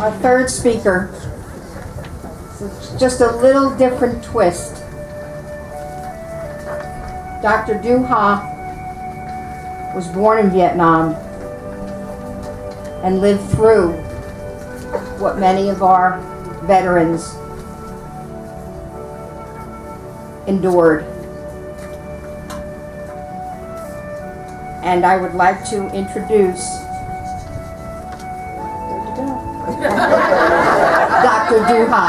Our third speaker, just a little different twist. Dr. Du Ha was born in Vietnam and lived through what many of our veterans endured. And I would like to introduce Dr. Du Ha.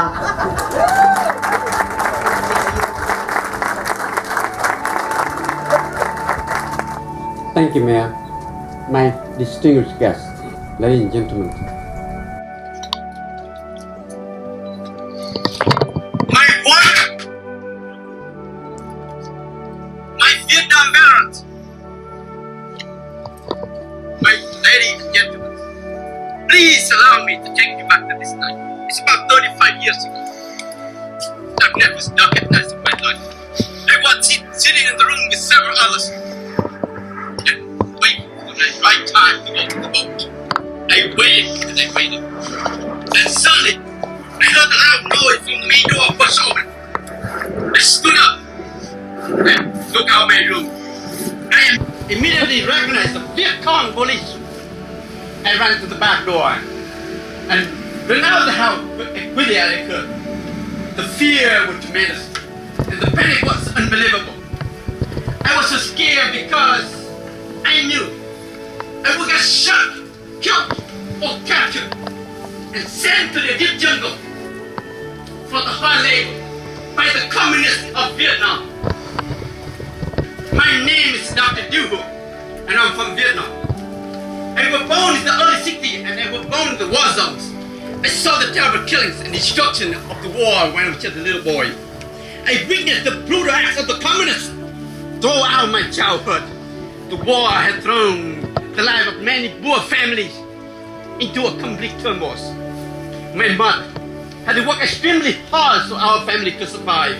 Thank you, Mayor. My distinguished guests, ladies and gentlemen. My wife, my Vietnam veterans, my ladies and gentlemen, please allow me to take you back to this time. It's about 35 years ago. That night was darkest night of my life. I was sitting in the room with several others and waiting for the right time to go to the boat. I waited and I waited. And suddenly, I heard a loud noise from the main door was open. I stood up and looked out my room. I immediately recognized the Viet Cong police. I ran to the back door and ran out of the house quickly as I could. The fear was tremendous and the panic was unbelievable. I was so scared because I knew I would get shot, killed, or captured and sent to the deep jungle for the hard labor by the communists of Vietnam. My name is Dr. Du Ha, and I'm from Vietnam. I was born in the early 60s and I was born in the war zones. I saw the terrible killings and destruction of the war when I was just a little boy. I witnessed the brutal acts of the communists throughout my childhood. The war had thrown the life of many poor families into a complete turmoil. My mother had to work extremely hard so our family could survive.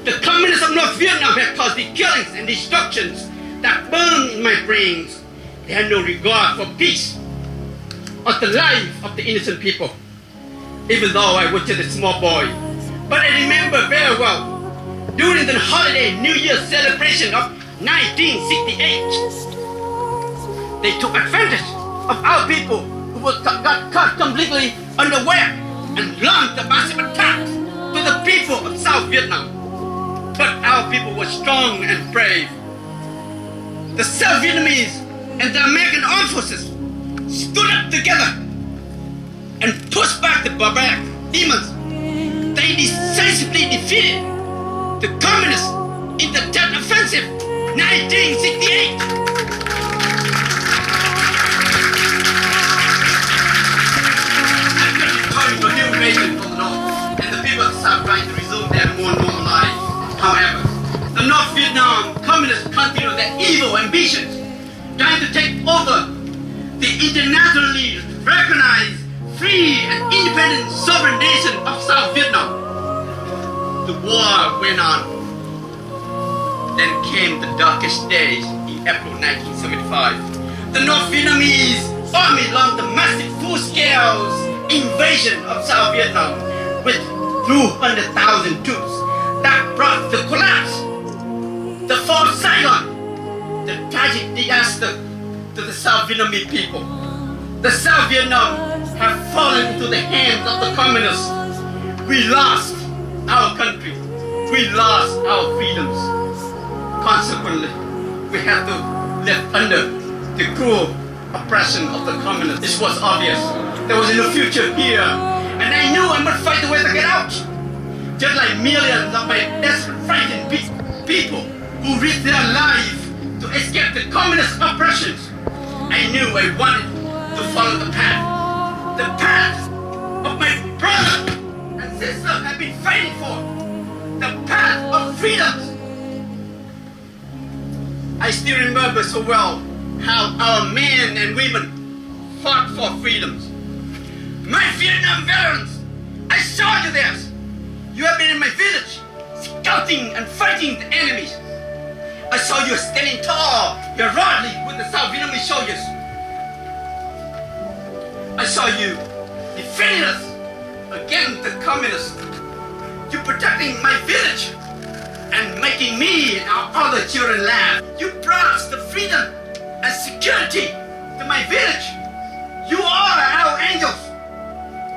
The communists of North Vietnam had caused the killings and destructions that burned in my brains. They had no regard for peace or the life of the innocent people, even though I was just a small boy. But I remember very well, during the holiday New Year celebration of 1968, they took advantage of our people who got caught completely unaware and launched a massive attack to the people of South Vietnam. But our people were strong and brave. The South Vietnamese and the American armed forces stood up together and pushed back the barbaric demons. They decisively defeated the communists in the Tet Offensive, 1968. After the time of new invasion from the north, and the people of the south trying to resume their more normal life. However, the North Vietnam communists continue their evil ambitions, trying to take over the internationally recognized, free and independent sovereign nation of South Vietnam. The war went on. Then came the darkest days in April 1975. The North Vietnamese army launched a massive full-scale invasion of South Vietnam with 200,000 troops that brought the collapse, the fall of Saigon, the tragic disaster to the South Vietnamese people. The South Vietnam have fallen into the hands of the communists. We lost our country. We lost our freedoms. Consequently, we had to live under the cruel oppression of the communists. This was obvious. There was no future here. And I knew I must find a way to get out. Just like millions of my desperate, frightened people who risked their life to escape the communist oppressions. I knew I wanted to follow the path of my brother and sister have been fighting for, the path of freedoms. I still remember so well how our men and women fought for freedoms. My Vietnam veterans, I saw you there. You have been in my village, scouting and fighting the enemies. I saw you standing tall, heroically with the South Vietnamese soldiers. I saw you defending us against the communists. You protecting my village and making me and our other children laugh. You brought us the freedom and security to my village. You are our angels.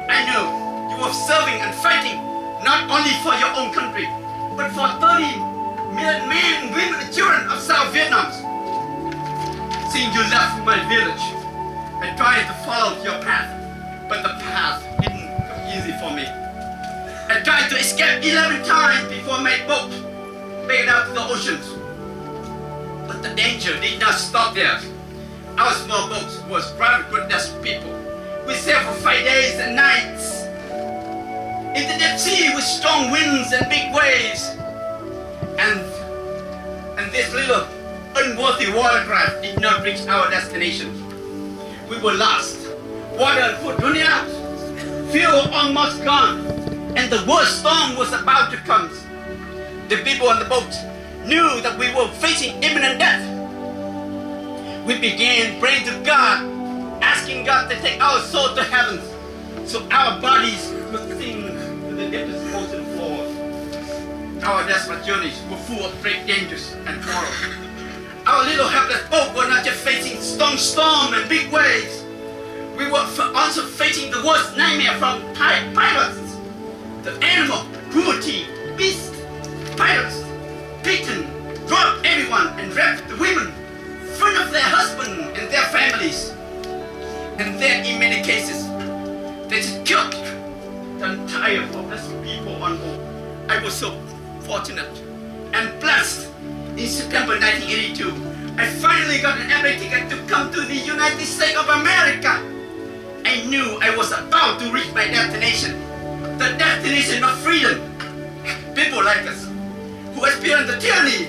I know you are serving and fighting not only for your own country, but for 30 million men, women, and children of South Vietnam. Seeing you left my village, I tried to follow your path, but the path didn't come easy for me. I tried to escape 11 times before my boat made it out to the oceans. But the danger did not stop there. Our small boat was crowded with desperate people. We sailed for 5 days and nights in the deep sea with strong winds and big waves. And this little unworthy watercraft did not reach our destination. We were lost. Water and food running out. Fuel almost gone. And the worst storm was about to come. The people on the boat knew that we were facing imminent death. We began praying to God, asking God to take our soul to heaven, so our bodies could sink to the deepest ocean floor. Our desperate journeys were full of great dangers and horror. Our little helpless boat was not just facing storm and big waves. We were also facing the worst nightmare from pirates. The animal, cruelty, beasts, pirates, beaten, robbed everyone and raped the women in front of their husbands and their families. And then in many cases, they just killed the entire hopeless people on board. I was so fortunate and blessed. In September 1982, I finally got an airplane ticket to come to the United States of America. I knew I was about to reach my destination. The destination of freedom. People like us who experience the tyranny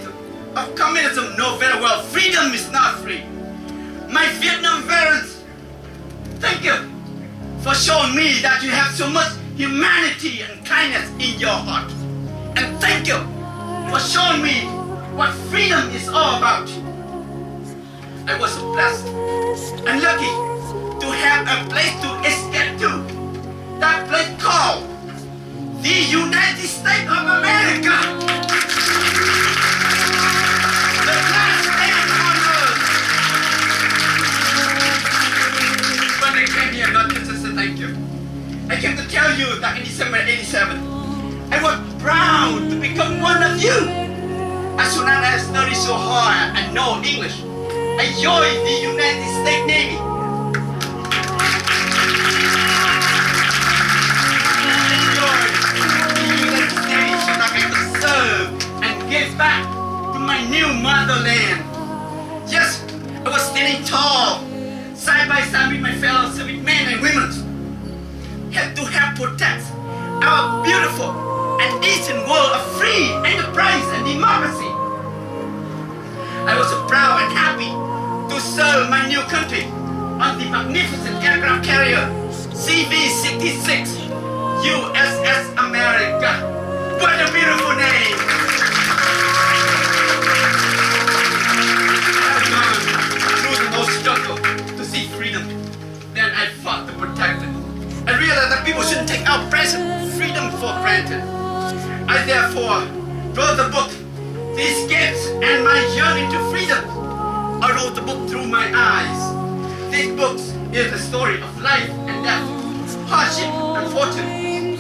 of communism know very well freedom is not free. My Vietnam veterans, thank you for showing me that you have so much humanity and kindness in your heart. And thank you for showing me what freedom is all about. I was so blessed and lucky to have a place to escape to. That place called the United States of America. The last land on earth. When I came here, not just to say thank you. I came to tell you that in December 87, I was proud to become one of you. As soon as I studied so hard and know English, I joined the United States Navy. Give back to my new motherland. Yes, I was standing tall, side by side with my fellow civic men and women. Had to help protect our beautiful and decent world of free enterprise and democracy. I was so proud and happy to serve my new country on the magnificent aircraft carrier CV-66 USS America. What a beautiful name! Struggle to see freedom. Then I fought to protect it. I realized that people shouldn't take our present freedom for granted. I therefore wrote the book, The Escapes and My Journey to Freedom. I wrote the book through my eyes. This book is a story of life and death, hardship and fortune,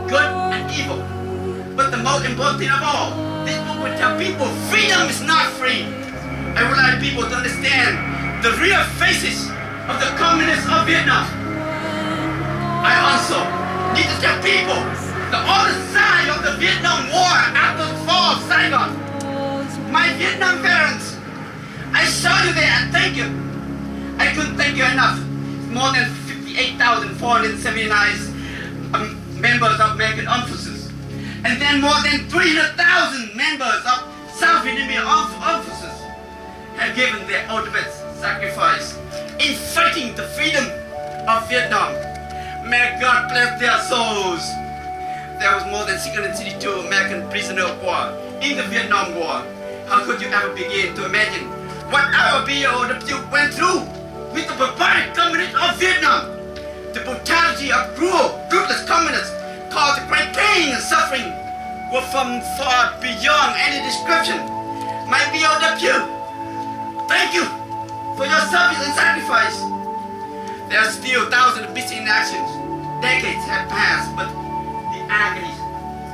good and evil. But the most important thing of all, this book will tell people freedom is not free. I would like people to understand the real faces of the communists of Vietnam. I also need to tell people the other side of the Vietnam War after the fall of Saigon. My Vietnam veterans, I saw you there and thank you. I couldn't thank you enough. More than 58,479 members of American Armed Forces. And then more than 300,000 members of South Vietnamese Armed Forces have given their ultimate sacrifice in fighting the freedom of Vietnam. May God bless their souls. There was more than 662 American prisoners of war in the Vietnam War. How could you ever begin to imagine what our BOW went through with the barbaric communists of Vietnam? The brutality brutality of cruel, ruthless communists caused great pain and suffering were from far beyond any description. My BOW, thank you for your service and sacrifice. There are still thousands of missing in actions. Decades have passed, but the agonies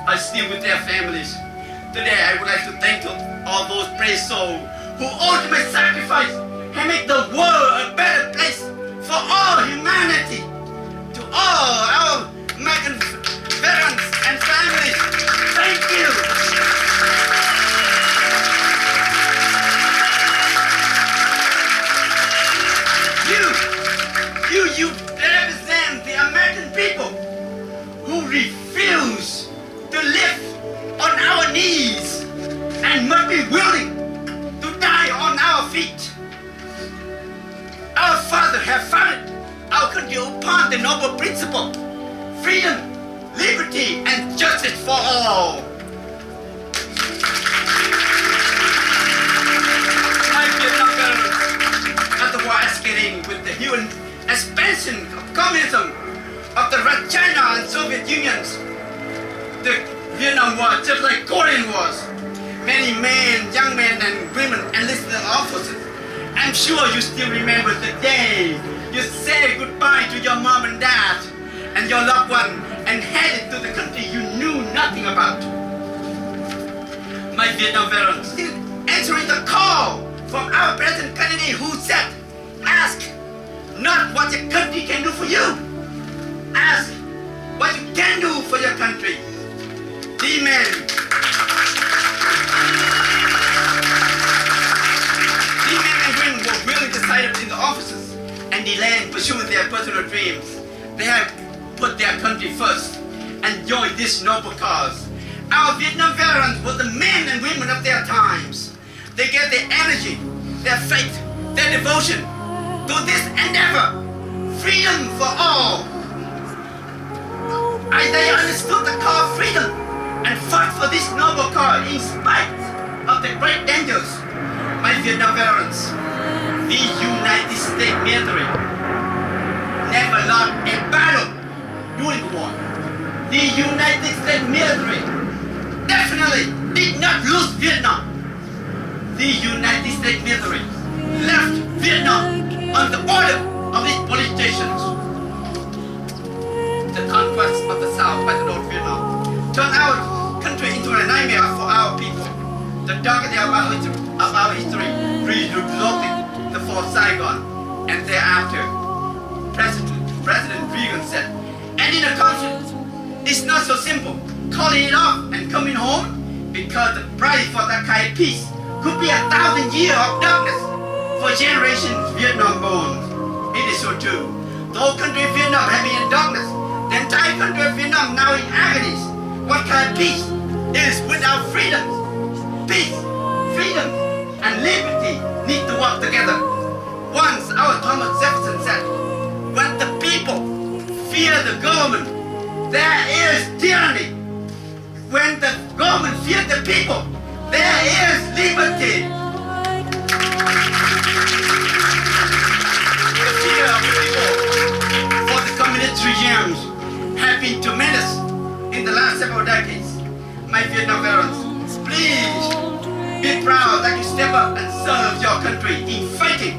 are still with their families. Today, I would like to thank all those brave souls who ultimately sacrificed and make the world a better place for all humanity. To all our American veterans and families, thank you. You represent the American people who refuse to live on our knees and must be willing to die on our feet. Our fathers have founded our country upon the noble principle, freedom, liberty, and justice for all. My Vietnam veterans, as the war escalating with the human expansion of communism of the Red China and Soviet Unions, the Vietnam War, just like Korean Wars, many men, young men, and women enlisted officers. I'm sure you still remember the day you said goodbye to your mom and dad and your loved one and headed to the country you knew nothing about. My Vietnam veterans, still answering the call from our President Kennedy, who said, ask not what your country can do for you, ask what you can do for your country. Amen. These men and women were willing to sign up in the offices and delay in pursuing their personal dreams. They have put their country first and joined this noble cause. Our Vietnam veterans were the men and women of their times. They gave their energy, their faith, their devotion to this endeavor, freedom for all. They understood the call of freedom and fought for this noble cause in spite of the great dangers. My Vietnam veterans, the United States military never lost a battle during the war. The United States military definitely did not lose Vietnam. The United States military left Vietnam on the order of its politicians. The conquest of the South by the North Vietnam turned our country into a nightmare for our people. The dark day of our history resulted in the fall of Saigon, and thereafter, President Reagan said, ending the conflict is not so simple. Calling it off and coming home, because the price for that kind of peace could be 1,000 years of darkness for generations Vietnam born. It is so true. The whole country of Vietnam had been in darkness. The entire country of Vietnam now in agonies. What kind of peace is without freedom? Peace, freedom, and liberty need to work together. Once our Thomas Jefferson said, when the people fear the government, there is tyranny. When the government fears the people, there is liberty. The fear of the people for the communist regimes have been tremendous in the last several decades. My Vietnam veterans, please be proud that you step up and serve your country in fighting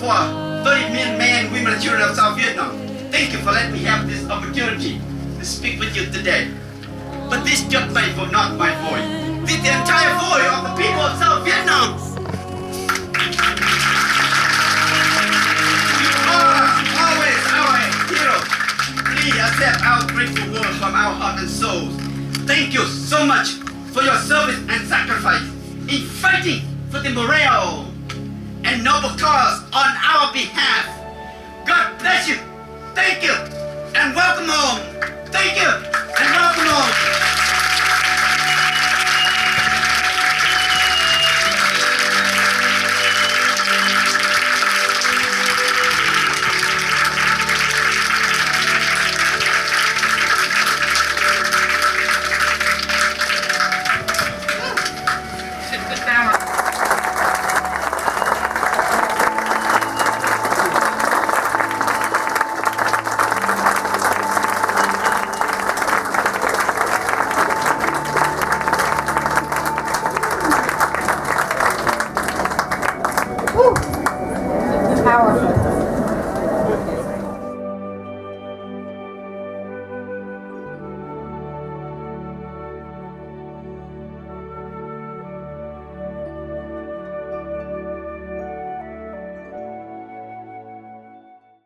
for 30 million men, women, and children of South Vietnam. Thank you for letting me have this opportunity to speak with you today. But this just not my voice. This is the entire voice of the people of South Vietnam. You are always our hero. Please accept our grateful words from our heart and souls. Thank you so much for your service and sacrifice in fighting for the morale and noble cause on our behalf. God bless you. Thank you and welcome home.